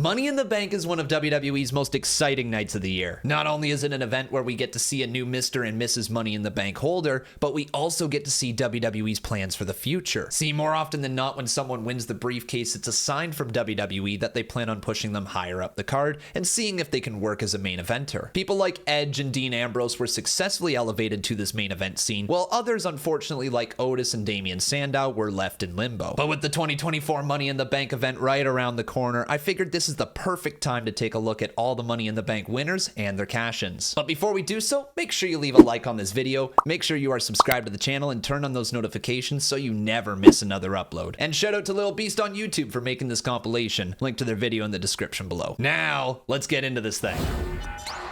Money in the Bank is one of WWE's most exciting nights of the year. Not only is it an event where we get to see a new Mr. and Mrs. Money in the Bank holder, but we also get to see WWE's plans for the future. See, more often than not, when someone wins the briefcase, it's a sign from WWE that they plan on pushing them higher up the card and seeing if they can work as a main eventer. People like Edge and Dean Ambrose were successfully elevated to this main event scene, while others, unfortunately, like Otis and Damian Sandow, were left in limbo. But with the 2024 Money in the Bank event right around the corner, I figured this is the perfect time to take a look at all the Money in the Bank winners and their cash-ins. But before we do so, make sure you leave a like on this video, make sure you are subscribed to the channel, and turn on those notifications so you never miss another upload. And shout out to Lil Beast on YouTube for making this compilation. Link to their video in the description below. Now, let's get into this thing.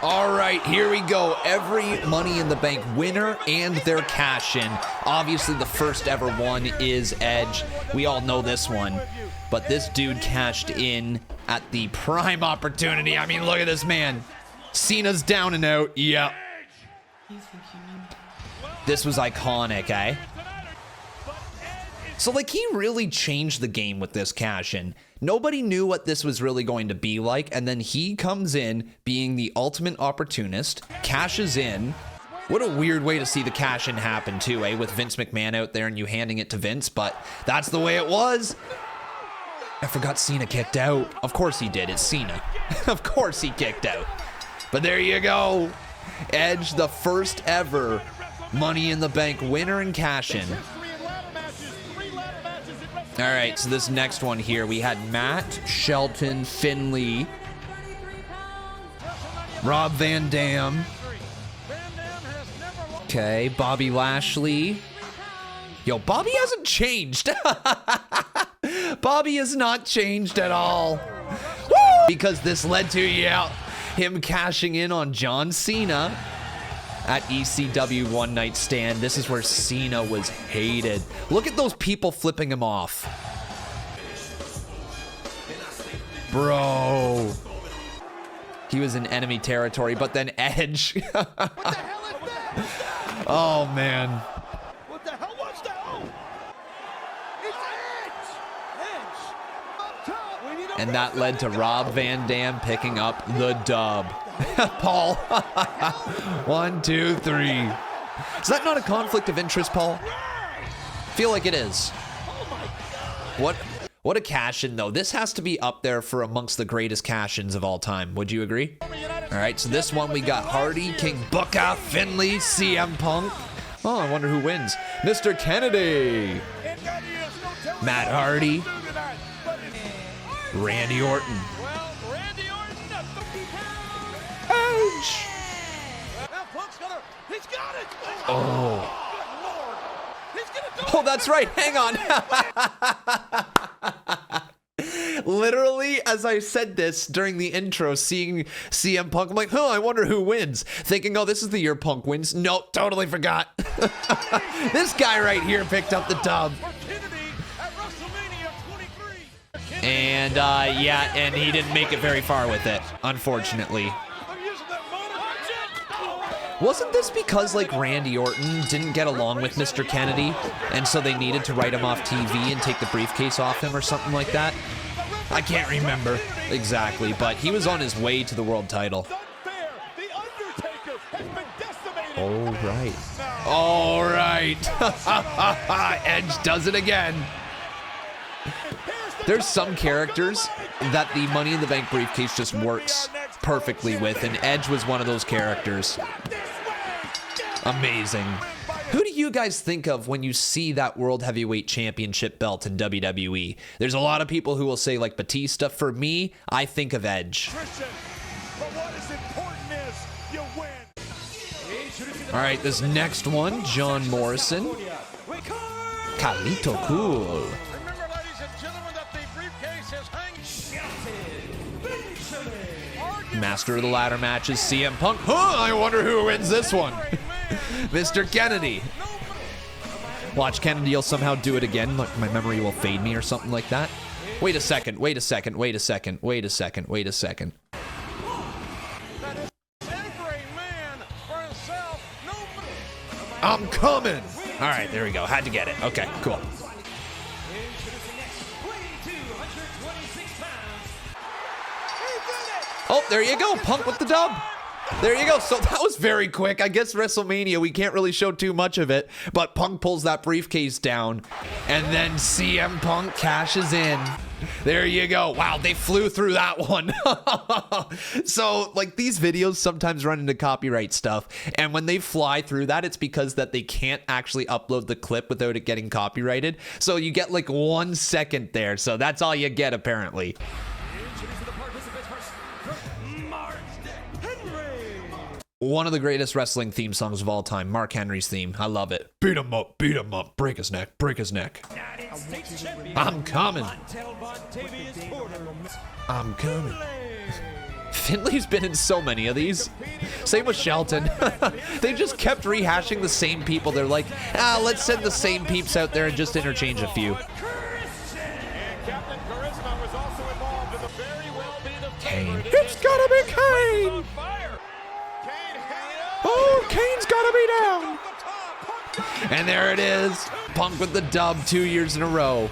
All right, here we go. Every Money in the Bank winner and their cash-in. Obviously, the first ever one is Edge. We all know this one. But this dude cashed in at the prime opportunity. I mean, look at this man. Cena's down and out. Yep. This was iconic, eh? So, like, he really changed the game with this cash-in. Nobody knew what this was really going to be like, and then he comes in being the ultimate opportunist, cashes in. What a weird way to see the cash-in happen, too, eh? With Vince McMahon out there and you handing it to Vince, but that's the way it was. I forgot Cena kicked out. Of course he did. It's Cena. Of course he kicked out. But there you go. Edge, the first ever Money in the Bank winner and cash-in. All right, so this next one here, we had Matt, Shelton, Finley, Rob Van Dam. Okay, Bobby Lashley. Yo, Bobby hasn't changed. Bobby has not changed at all. Woo! Because this led to, him cashing in on John Cena at ECW One Night Stand. This is where Cena was hated. Look at those people flipping him off. Bro. He was in enemy territory, but then Edge. Oh, man. What the hell was that? It's Edge. And that led to Rob Van Dam picking up the dub. Paul. 1, 2, 3. Is that not a conflict of interest, Paul? Feel like it is. What a cash-in, though. This has to be up there for amongst the greatest cash-ins of all time. Would you agree? All right, so this one we got Hardy, King Booker, Finley, CM Punk. Oh, I wonder who wins. Mr. Kennedy. Matt Hardy. Randy Orton. Edge. Oh. Oh, that's right. Hang on. Literally, as I said this during the intro, seeing CM Punk, I'm like, oh, I wonder who wins. Thinking, oh, this is the year Punk wins. Nope, totally forgot. This guy right here picked up the dub. And, and he didn't make it very far with it, unfortunately. Wasn't this because, like, Randy Orton didn't get along with Mr. Kennedy, and so they needed to write him off TV and take the briefcase off him or something like that? I can't remember exactly, but he was on his way to the world title. All right. All right. Edge does it again. There's some characters that the Money in the Bank briefcase just works perfectly with, and Edge was one of those characters. Amazing. Who do you guys think of when you see that World Heavyweight Championship belt in WWE? There's a lot of people who will say, like, Batista. For me, I think of Edge. All right, this next one, John Morrison. Carlito Cool. Master of the ladder matches, CM Punk. Huh, I wonder who wins this one. Mr. Kennedy. Watch, Kennedy will somehow do it again. Like, my memory will fade me or something like that. Wait a second, wait a second, wait a second, wait a second, wait a second. I'm coming. All right, there we go. Had to get it. Okay, cool. Oh, there you go. Punk with the dub. There you go. So that was very quick. I guess WrestleMania, we can't really show too much of it, but Punk pulls that briefcase down, and then CM Punk cashes in. There you go. Wow, they flew through that one. So, like, these videos sometimes run into copyright stuff, and when they fly through that, it's because that they can't actually upload the clip without it getting copyrighted. So you get like 1 second there. So that's all you get, apparently. One of the greatest wrestling theme songs of all time, Mark Henry's theme. I love it. Beat him up, break his neck, break his neck. I'm coming. I'm coming. Finley's been in so many of these. Same with Shelton. They just kept rehashing the same people. They're like, let's send the same peeps out there and just interchange a few. Kane. It's gotta be Kane! Oh, Kane's gotta be down. And there it is. Punk with the dub 2 years in a row.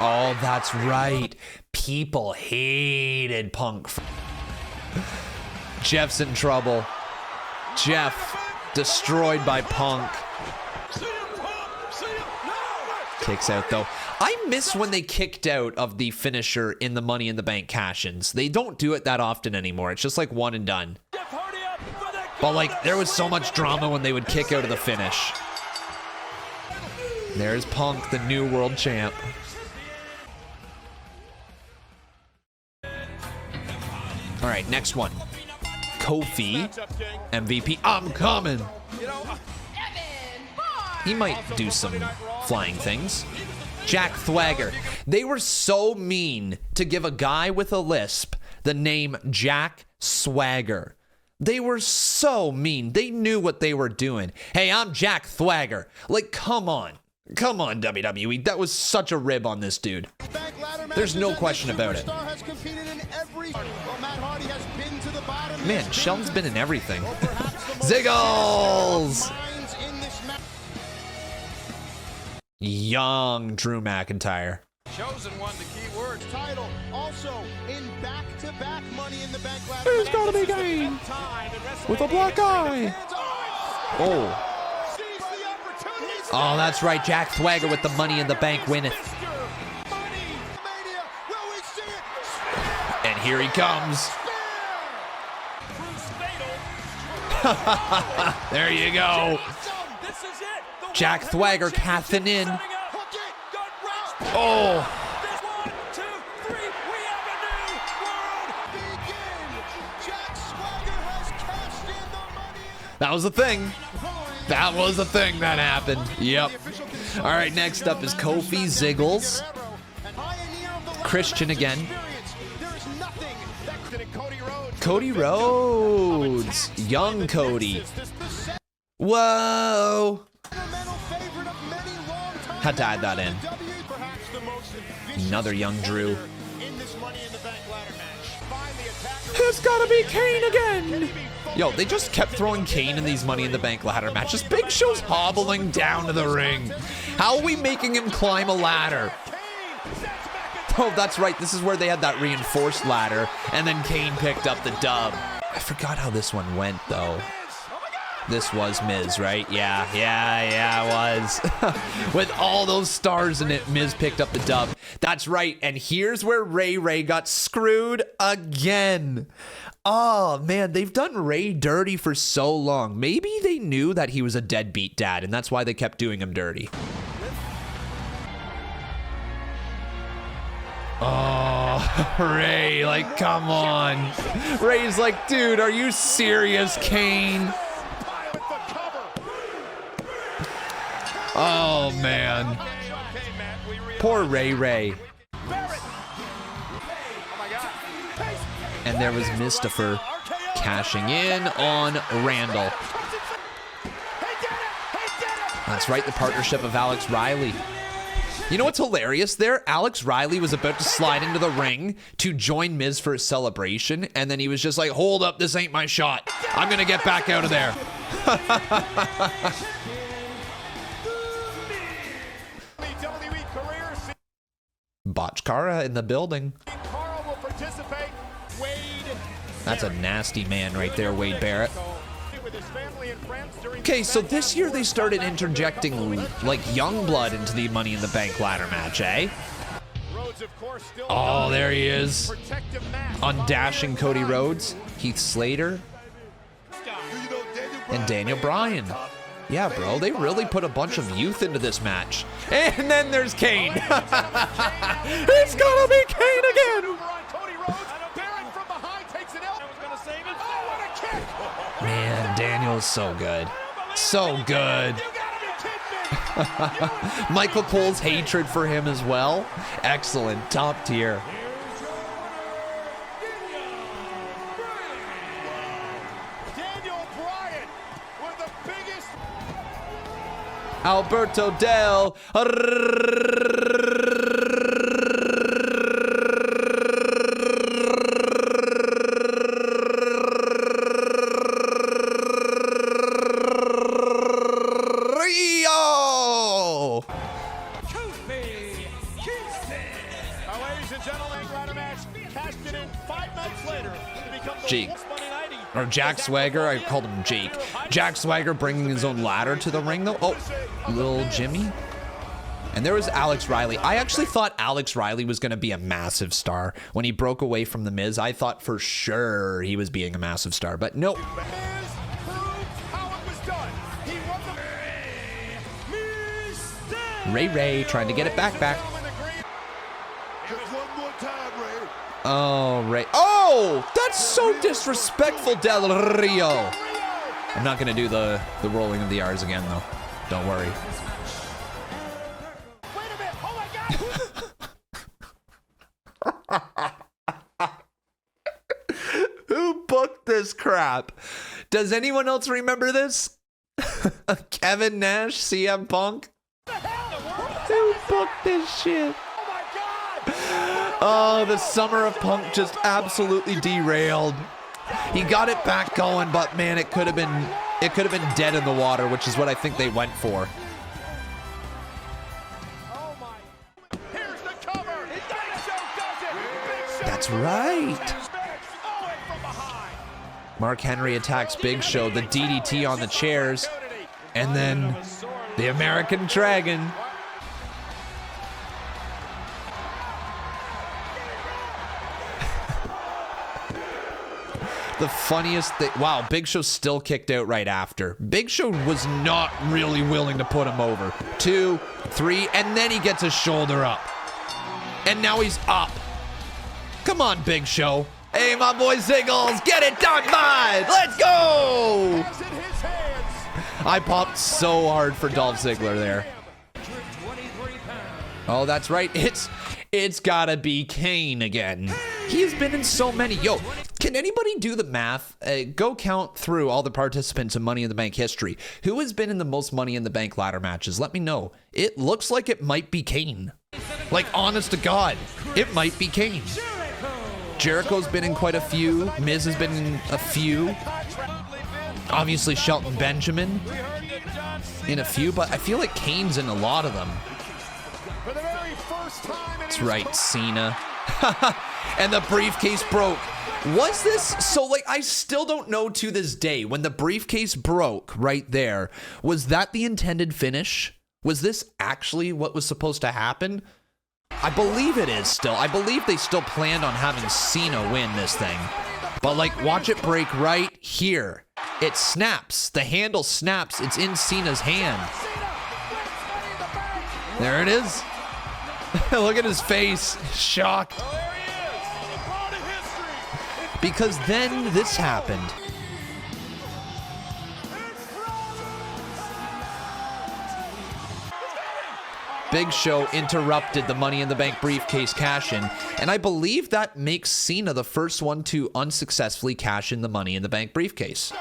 Oh, that's right. People hated Punk. Jeff's in trouble. Jeff destroyed by Punk. Kicks out though. I miss when they kicked out of the finisher in the Money in the Bank cash-ins. They don't do it that often anymore. It's just like one and done. But like, there was so much drama when they would kick out of the finish. There's Punk, the new world champ. All right, next one. Kofi, MVP. I'm coming. He might do some flying things. Jack Swagger. They were so mean to give a guy with a lisp the name Jack Swagger. They were so mean. They knew what they were doing. Hey, I'm Jack Swagger. Like, come on. Come on, WWE. That was such a rib on this dude. There's no question about it. Man, Shelton's been in everything. Ziggles! Young Drew McIntyre. Chosen one, the key words. Title also in back-to-back Money in the Bank ladder. There's gotta be Kane with a black eye. Oh. Oh, that's right. Jack Swagger with the Money in the Bank winneth. And here he comes. There you go. Jack Swagger casting in. Oh. That was a thing. That was a thing that happened. Yep. All right, next up is Kofi, Ziggles, Christian again. Cody Rhodes. Young Cody. Whoa. Had to add that in. Another young Drew. It's gotta be Kane again. Yo, they just kept throwing Kane in these Money in the Bank ladder matches. Big Show's hobbling down to the ring. How are we making him climb a ladder? Oh, that's right. This is where they had that reinforced ladder, and then Kane picked up the dub. I forgot how this one went, though. This was Miz, right? Yeah, it was. With all those stars in it, Miz picked up the dub. That's right. And here's where Ray got screwed again. Oh, man, they've done Ray dirty for so long. Maybe they knew that he was a deadbeat dad, and that's why they kept doing him dirty. Oh, Ray, like, come on. Ray's like, dude, are you serious, Kane? Oh, man. Poor Ray. And there was Mustafa cashing in on Randall. That's right, the partnership of Alex Riley. You know what's hilarious there? Alex Riley was about to slide into the ring to join Miz for a celebration, and then he was just like, hold up, this ain't my shot. I'm going to get back out of there. Botchkara in the building. Carl will participate. Wade. That's a nasty man right there, Wade Barrett. Okay, so this year they started interjecting like young blood into the Money in the Bank ladder match, eh? Oh, there he is. Undashing Cody Rhodes, Heath Slater, and Daniel Bryan. Yeah, bro, they really put a bunch of youth into this match. And then there's Kane. It's gonna be Kane again. Man, Daniel's so good. So good. Michael Cole's hatred for him as well. Excellent. Top tier. Alberto Del Rio. Ladies and gentlemen, ladder match cashed it in 5 nights later to become the Jake. Monday Night. Or Jack Swagger, I called him Jake. Jack Swagger bringing his own ladder to the ring, though. Oh, little Jimmy. And there was Alex Riley. I actually thought Alex Riley was going to be a massive star. When he broke away from The Miz, I thought for sure he was being a massive star. But nope. Ray trying to get it back. Oh, Ray. Oh, that's so disrespectful, Del Rio. I'm not going to do the rolling of the R's again, though. Don't worry. Wait a minute. Oh, my God. Who booked this crap? Does anyone else remember this? Kevin Nash, CM Punk? Who booked this shit? Oh, the summer of Punk just absolutely derailed. He got it back going, but man, it could have been dead in the water, which is what I think they went for. Here's the cover. Big Show does it. Big Show. That's right. Mark Henry attacks Big Show, the DDT on the chairs, and then the American Dragon. The funniest thing, wow, Big Show still kicked out right after. Big Show was not really willing to put him over. 2, 3, and then he gets his shoulder up. And now he's up. Come on, Big Show. Hey, my boy Ziggles, get it done, bud. Let's go. I popped so hard for Dolph Ziggler there. Oh, that's right. It's gotta be Kane again. He's been in so many. Yo, can anybody do the math? Go count through all the participants in Money in the Bank history. Who has been in the most Money in the Bank ladder matches? Let me know. It looks like it might be Kane. Like, honest to God, it might be Kane. Jericho's been in quite a few. Miz has been in a few. Obviously, Shelton Benjamin in a few, but I feel like Kane's in a lot of them. That's right, Cena. And the briefcase broke. Was this, so like, I still don't know to this day, when the briefcase broke right there, was that the intended finish? Was this actually what was supposed to happen? I believe it is still. I believe they still planned on having Cena win this thing. But like, watch it break right here. It snaps. The handle snaps. It's in Cena's hand. There it is. Look at his face. Shocked. Because then this happened. Big Show interrupted the Money in the Bank briefcase cash-in, and I believe that makes Cena the first one to unsuccessfully cash in the Money in the Bank briefcase.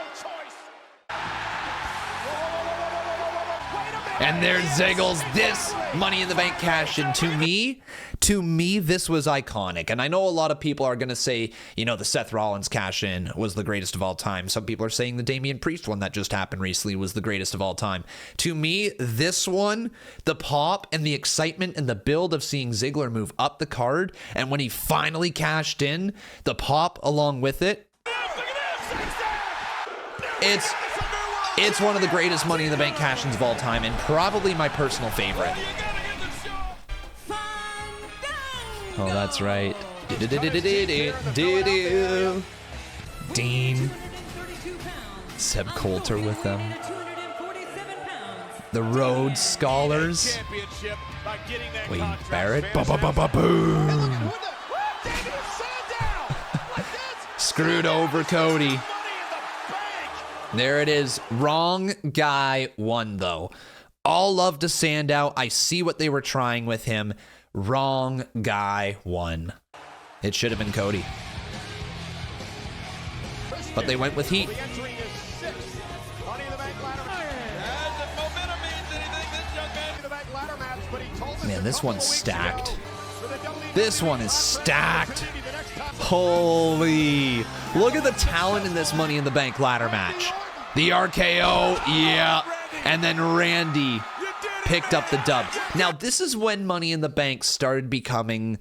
And there's Ziggles. This Money in the Bank cash in. To me, this was iconic. And I know a lot of people are going to say, you know, the Seth Rollins cash in was the greatest of all time. Some people are saying the Damian Priest one that just happened recently was the greatest of all time. To me, this one, the pop and the excitement and the build of seeing Ziggler move up the card, and when he finally cashed in, the pop along with it, it's one of the greatest Money in the Bank cash-ins of all time, and probably my personal favorite. Oh, that's right. Dean. Seb Coulter with them. The Rhodes Scholars. Wade Barrett. Boom. Screwed over Cody. There it is. Wrong guy won, though. All love to Sandow. I see what they were trying with him. Wrong guy won. It should have been Cody. But they went with heat. Man, this one's stacked. This one is stacked. Holy. Look at the talent in this Money in the Bank ladder match. The RKO, yeah. And then Randy picked up the dub. Now, this is when Money in the Bank started becoming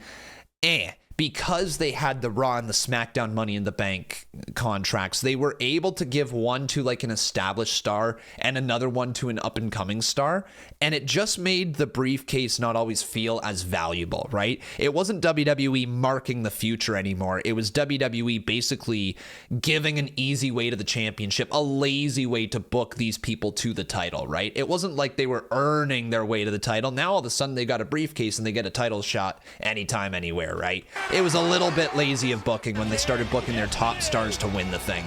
because they had the Raw and the SmackDown Money in the Bank contracts. They were able to give one to like an established star and another one to an up-and-coming star, and it just made the briefcase not always feel as valuable, right? It wasn't WWE marking the future anymore. It was WWE basically giving an easy way to the championship, a lazy way to book these people to the title, right? It wasn't like they were earning their way to the title. Now all of a sudden they got a briefcase and they get a title shot anytime, anywhere, right? It was a little bit lazy of booking when they started booking their top stars to win the thing.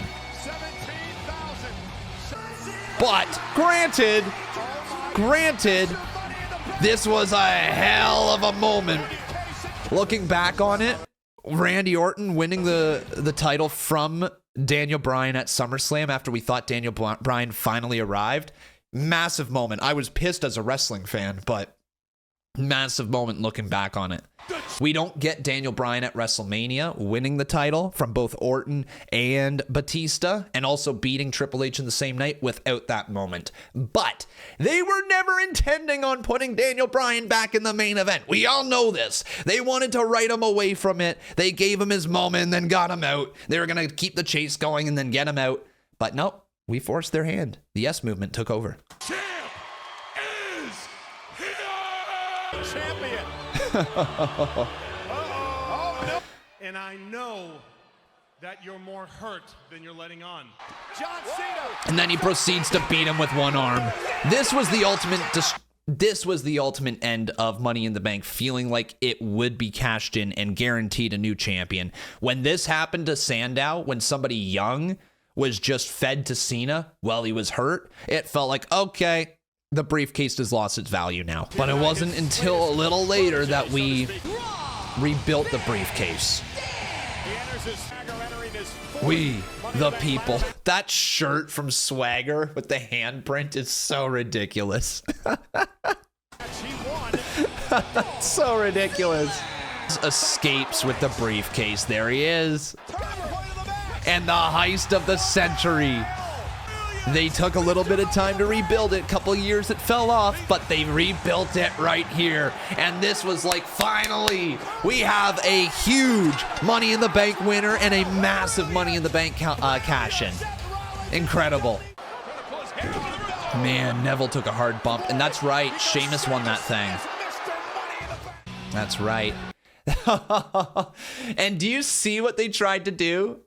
But granted, this was a hell of a moment. Looking back on it, Randy Orton winning the title from Daniel Bryan at SummerSlam after we thought Daniel Bryan finally arrived. Massive moment. I was pissed as a wrestling fan, but massive moment looking back on it. We don't get Daniel Bryan at WrestleMania winning the title from both Orton and Batista, and also beating Triple H in the same night without that moment. But they were never intending on putting Daniel Bryan back in the main event. We all know this. They wanted to write him away from it. They gave him his moment and then got him out. They were going to keep the chase going and then get him out. But no, we forced their hand. The Yes Movement took over. Champion. And I know that you're more hurt than you're letting on. John Cena. And then he proceeds to beat him with one arm. This was the ultimate end of Money in the Bank, feeling like it would be cashed in and guaranteed a new champion. When this happened to Sandow, when somebody young was just fed to Cena while he was hurt, it felt like, okay, the briefcase has lost its value now. But it wasn't until a little later that we rebuilt the briefcase. We, the people. That shirt from Swagger with the handprint is so ridiculous. So ridiculous. Escapes with the briefcase. There he is. And the heist of the century. They took a little bit of time to rebuild it. A couple years it fell off, but they rebuilt it right here. And this was like, finally, we have a huge Money in the Bank winner and a massive Money in the Bank cash-in. Incredible. Man, Neville took a hard bump. And that's right, Sheamus won that thing. That's right. And do you see what they tried to do?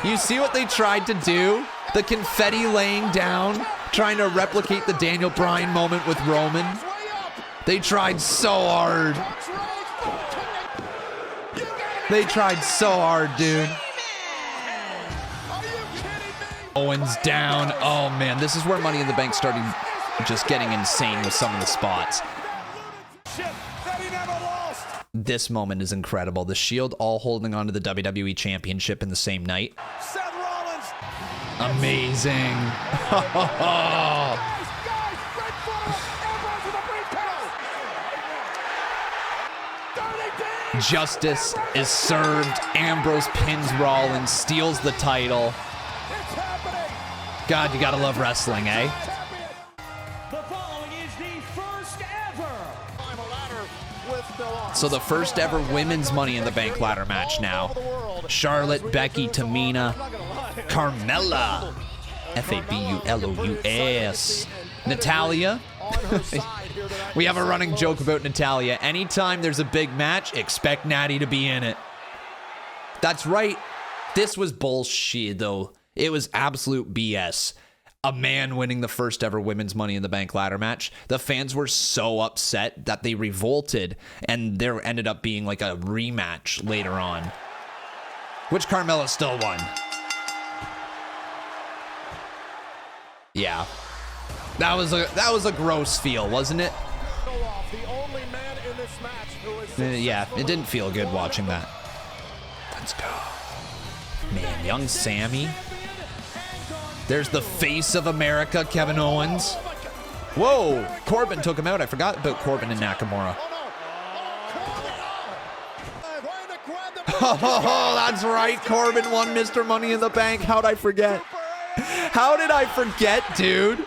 You see what they tried to do? The confetti laying down, trying to replicate the Daniel Bryan moment with Roman. They tried so hard. They tried so hard, dude. Owens down. Oh, man. This is where Money in the Bank started just getting insane with some of the spots. This moment is incredible. The Shield all holding on to the WWE Championship in the same night. Seth Rollins. Amazing. Justice is served. Ambrose pins Rollins, steals the title. God, you gotta love wrestling, eh? The following is the first ever. So the first ever women's Money in the Bank ladder match now. Charlotte, Becky, Tamina, Carmella, Fabulous, Natalya. We have a running joke about Natalya. Anytime there's a big match, expect Natty to be in it. That's right. This was bullshit, though. It was absolute BS. A man winning the first ever women's Money in the Bank ladder match. The fans were so upset that they revolted, and there ended up being like a rematch later on, which Carmella still won. Yeah. That was a gross feel, wasn't it? Yeah, it didn't feel good watching that. Let's go. Man, young Sammy. There's the face of America, Kevin Owens. Whoa, Corbin took him out. I forgot about Corbin and Nakamura. Oh, that's right. Corbin won Mr. Money in the Bank. How'd I forget? How did I forget, dude?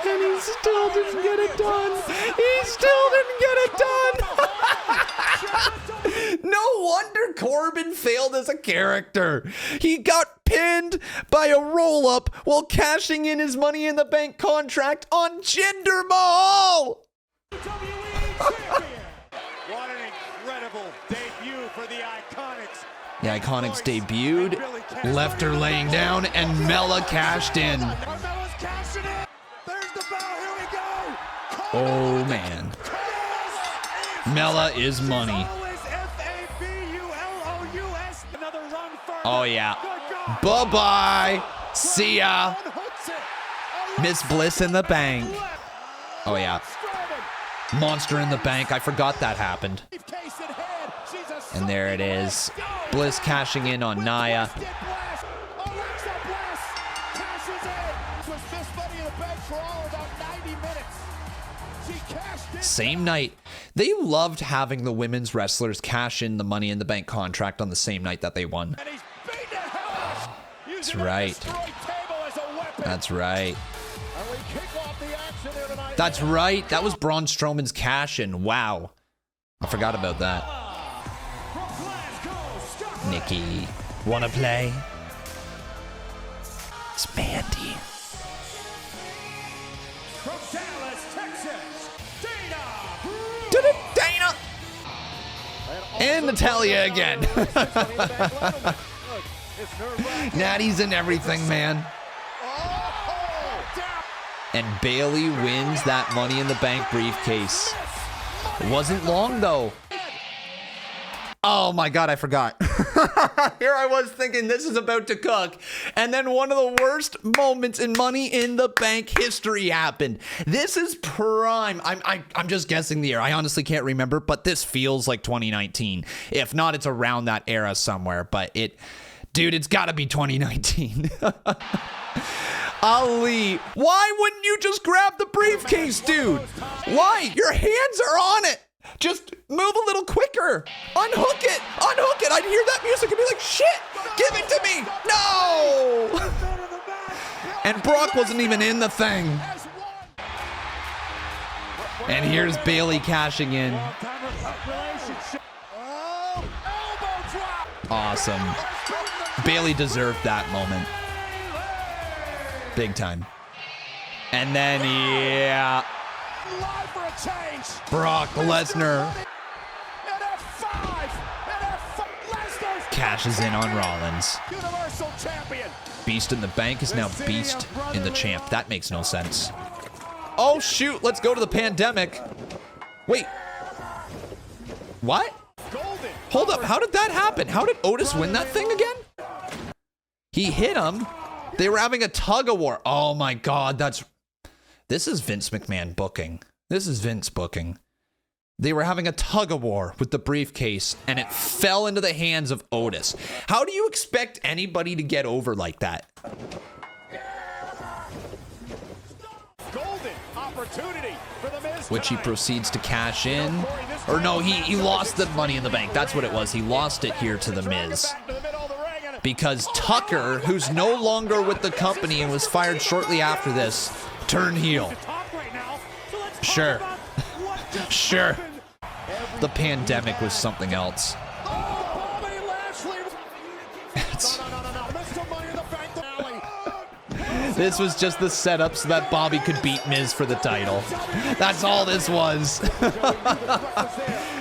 And he still didn't get it done. He still didn't get it done. No wonder Corbin failed as a character. He got pinned by a roll-up while cashing in his Money in the Bank contract on Jinder Mahal. What an incredible debut for the Iconics. The Iconics debuted, left her laying down, and Mella cashed in. Carmella's cashing in. There's the bell. Here we go. Oh, man. Mella is money. Oh, yeah. Bye-bye. See ya. Miss Bliss in the Bank. Oh, yeah. Monster in the Bank. I forgot that happened. And there it is. Bliss cashing in on Nia. Same night. They loved having the women's wrestlers cash in the Money in the Bank contract on the same night that they won. That's right. That's right. That's right. That was Braun Strowman's cash in. Wow. I forgot about that. Nikki, wanna play? It's Mandy. From Dallas, Texas, Dana. And Natalya again. Natty's in everything, man. And Bayley wins that Money in the Bank briefcase. It wasn't long, though. Oh, my God, I forgot. Here I was thinking this is about to cook. And then one of the worst moments in Money in the Bank history happened. This is prime. I'm just guessing the year. I honestly can't remember, but this feels like 2019. If not, it's around that era somewhere. But dude, it's got to be 2019. Ali, why wouldn't you just grab the briefcase, dude? Why? Your hands are on it. Just move a little quicker. Unhook it. Unhook it. I'd hear that music and be like, shit, give it to me. No. And Brock wasn't even in the thing. And here's Bayley cashing in. Awesome. Bayley deserved that moment. Big time. And then, yeah. Brock Lesnar cashes in on Rollins. Beast in the Bank is now Beast in the Champ. That makes no sense. Oh, shoot. Let's go to the pandemic. Wait. What? Hold up. How did that happen? How did Otis win that thing again? He hit him. They were having a tug of war. Oh, my God. This is Vince McMahon booking. This is Vince booking. They were having a tug of war with the briefcase, and it fell into the hands of Otis. How do you expect anybody to get over like that? which he proceeds to cash in. Or no, he lost the Money in the Bank. That's what it was. He lost it here to The Miz. Because Tucker, who's no longer with the company and was fired shortly after this, turned heel. Sure. Sure. The pandemic was something else. This was just the setup so that Bobby could beat Miz for the title. That's all this was.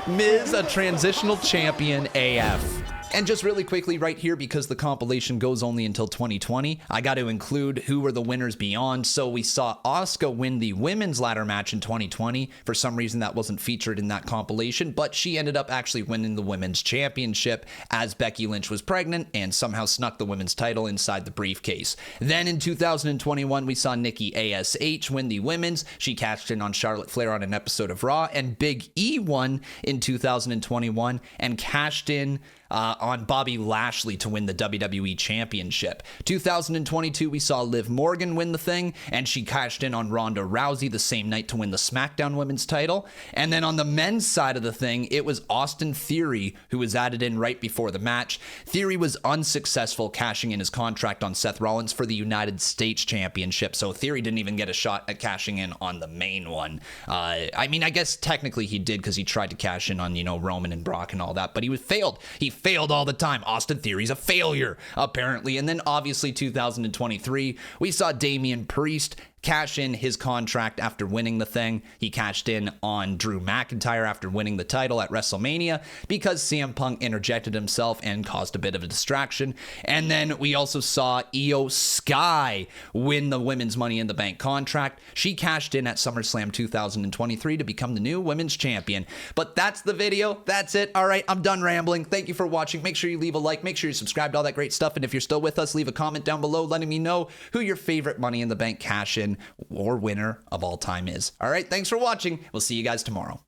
Miz, a transitional champion AF. And just really quickly right here, because the compilation goes only until 2020, I got to include who were the winners beyond. So we saw Asuka win the women's ladder match in 2020. For some reason, that wasn't featured in that compilation, but she ended up actually winning the women's championship as Becky Lynch was pregnant and somehow snuck the women's title inside the briefcase. Then in 2021, we saw Nikki ASH win the women's. She cashed in on Charlotte Flair on an episode of Raw, and Big E won in 2021 and cashed in on Bobby Lashley to win the WWE Championship. 2022, we saw Liv Morgan win the thing, and she cashed in on Ronda Rousey the same night to win the SmackDown Women's title. And then on the men's side of the thing, it was Austin Theory who was added in right before the match. Theory was unsuccessful cashing in his contract on Seth Rollins for the United States Championship, so Theory didn't even get a shot at cashing in on the main one. I mean, I guess technically he did because he tried to cash in on, Roman and Brock and all that, but he failed. He failed all the time. Austin Theory's a failure, apparently. And then obviously 2023, we saw Damian Priest cash in his contract after winning the thing. He cashed in on Drew McIntyre after winning the title at WrestleMania because CM Punk interjected himself and caused a bit of a distraction. And then we also saw Io Sky win the women's Money in the Bank contract. She cashed in at SummerSlam 2023 to become the new women's champion. But that's the video. That's it. All right, I'm done rambling. Thank you for watching. Make sure you leave a like. Make sure you subscribe to all that great stuff. And if you're still with us, leave a comment down below letting me know who your favorite Money in the Bank cash in or winner of all time is. All right, thanks for watching. We'll see you guys tomorrow.